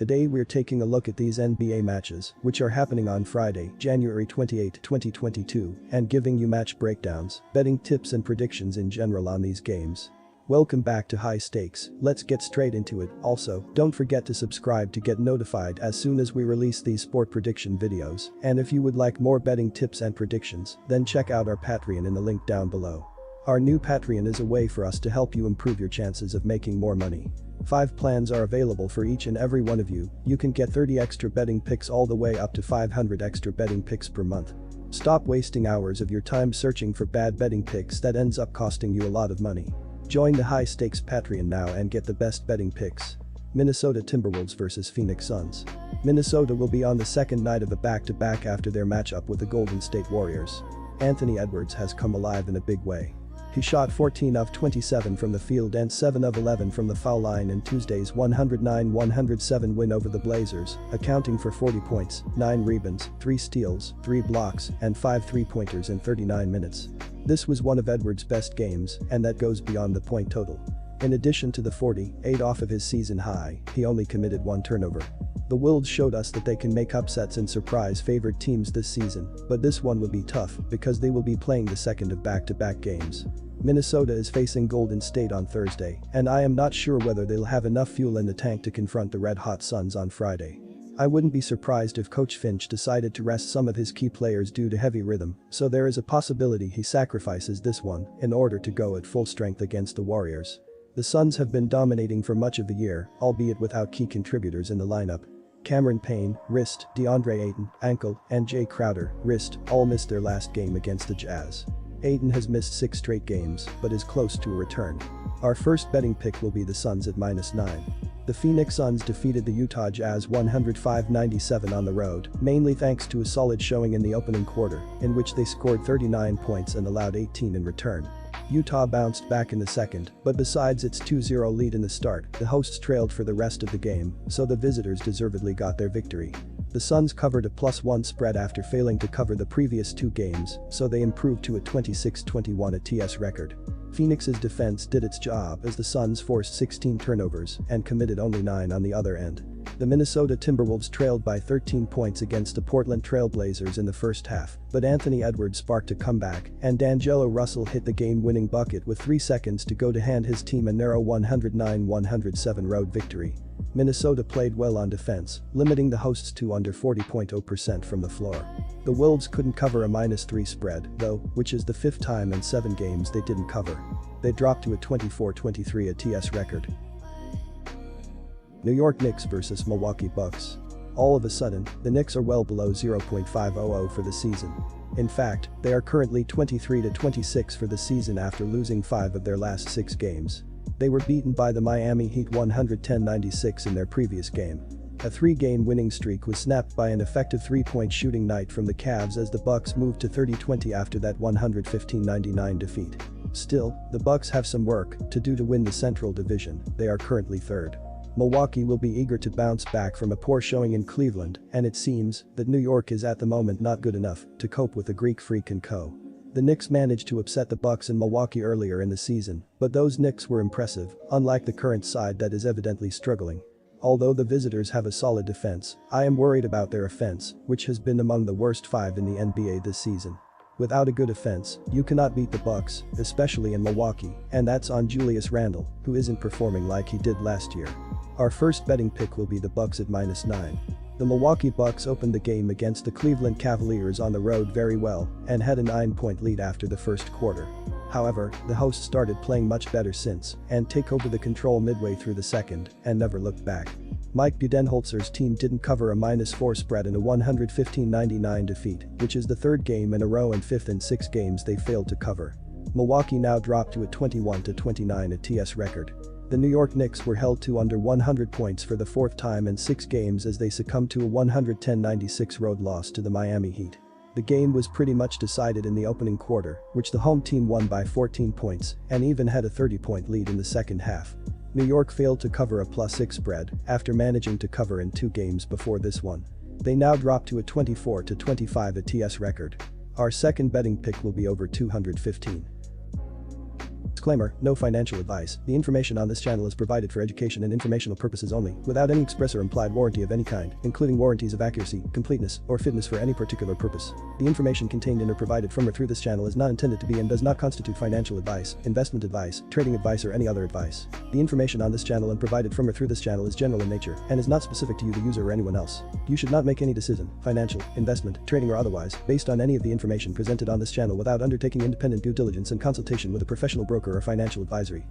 Today we're taking a look at these NBA matches, which are happening on Friday, January 28, 2022, and giving you match breakdowns, betting tips and predictions in general on these games. Welcome back to High Stakes, let's get straight into it. Also, don't forget to subscribe to get notified as soon as we release these sport prediction videos, and if you would like more betting tips and predictions, then check out our Patreon in the link down below. Our new Patreon is a way for us to help you improve your chances of making more money. 5 plans are available for each and every one of you. You can get 30 extra betting picks all the way up to 500 extra betting picks per month. Stop wasting hours of your time searching for bad betting picks that ends up costing you a lot of money. Join the High Stakes Patreon now and get the best betting picks. Minnesota Timberwolves vs Phoenix Suns. Minnesota will be on the second night of a back-to-back after their matchup with the Golden State Warriors. Anthony Edwards has come alive in a big way. He shot 14 of 27 from the field and 7 of 11 from the foul line in Tuesday's 109-107 win over the Blazers, accounting for 40 points, 9 rebounds, 3 steals, 3 blocks, and 5 three-pointers in 39 minutes. This was one of Edwards' best games, and that goes beyond the point total. In addition to the 48 off of his season high, he only committed 1 turnover. The Wolves showed us that they can make upsets and surprise favored teams this season, but this one will be tough because they will be playing the second of back-to-back games. Minnesota is facing Golden State on Thursday, and I am not sure whether they'll have enough fuel in the tank to confront the red-hot Suns on Friday. I wouldn't be surprised if Coach Finch decided to rest some of his key players due to heavy rhythm, so there is a possibility he sacrifices this one in order to go at full strength against the Warriors. The Suns have been dominating for much of the year, albeit without key contributors in the lineup. Cameron Payne, wrist, DeAndre Ayton, ankle, and Jay Crowder, wrist, all missed their last game against the Jazz. Ayton has missed 6 straight games, but is close to a return. Our first betting pick will be the Suns at -9. The Phoenix Suns defeated the Utah Jazz 105-97 on the road, mainly thanks to a solid showing in the opening quarter, in which they scored 39 points and allowed 18 in return. Utah bounced back in the second, but besides its 2-0 lead in the start, the hosts trailed for the rest of the game, so the visitors deservedly got their victory. The Suns covered a +1 spread after failing to cover the previous 2 games, so they improved to a 26-21 ATS record. Phoenix's defense did its job as the Suns forced 16 turnovers and committed only 9 on the other end. The Minnesota Timberwolves trailed by 13 points against the Portland Trail Blazers in the first half, but Anthony Edwards sparked a comeback and D'Angelo Russell hit the game-winning bucket with 3 seconds to go to hand his team a narrow 109-107 road victory. Minnesota played well on defense, limiting the hosts to under 40.0% from the floor. The Wolves couldn't cover a -3 spread, though, which is the 5th time in 7 games they didn't cover. They dropped to a 24-23 ATS record. New York Knicks vs Milwaukee Bucks. All of a sudden, the Knicks are well below 0.500 for the season. In fact, they are currently 23-26 for the season after losing 5 of their last 6 games. They were beaten by the Miami Heat 110-96 in their previous game. A 3-game winning streak was snapped by an effective 3-point shooting night from the Cavs as the Bucks moved to 30-20 after that 115-99 defeat. Still, the Bucks have some work to do to win the Central Division. They are currently 3rd. Milwaukee will be eager to bounce back from a poor showing in Cleveland, and it seems that New York is at the moment not good enough to cope with the Greek Freak and co. The Knicks managed to upset the Bucks in Milwaukee earlier in the season, but those Knicks were impressive, unlike the current side that is evidently struggling. Although the visitors have a solid defense, I am worried about their offense, which has been among the worst 5 in the NBA this season. Without a good offense, you cannot beat the Bucks, especially in Milwaukee, and that's on Julius Randle, who isn't performing like he did last year. Our first betting pick will be the Bucks at -9. The Milwaukee Bucks opened the game against the Cleveland Cavaliers on the road very well and had a 9-point lead after the first quarter. However, the hosts started playing much better since and take over the control midway through the second and never looked back. Mike Budenholzer's team didn't cover a -4 spread in a 115-99 defeat, which is the 3rd game in a row and 5th in 6 games they failed to cover. Milwaukee now dropped to a 21-29 ATS record. The New York Knicks were held to under 100 points for the 4th time in 6 games as they succumbed to a 110-96 road loss to the Miami Heat. The game was pretty much decided in the opening quarter, which the home team won by 14 points and even had a 30-point lead in the second half. New York failed to cover a +6 spread after managing to cover in 2 games before this one. They now drop to a 24-25 ATS record. Our second betting pick will be over 215. Disclaimer, no financial advice. The information on this channel is provided for education and informational purposes only, without any express or implied warranty of any kind, including warranties of accuracy, completeness, or fitness for any particular purpose. The information contained in or provided from or through this channel is not intended to be and does not constitute financial advice, investment advice, trading advice, or any other advice. The information on this channel and provided from or through this channel is general in nature and is not specific to you, the user, or anyone else. You should not make any decision, financial, investment, trading, or otherwise, based on any of the information presented on this channel without undertaking independent due diligence and consultation with a professional broker or financial advisory.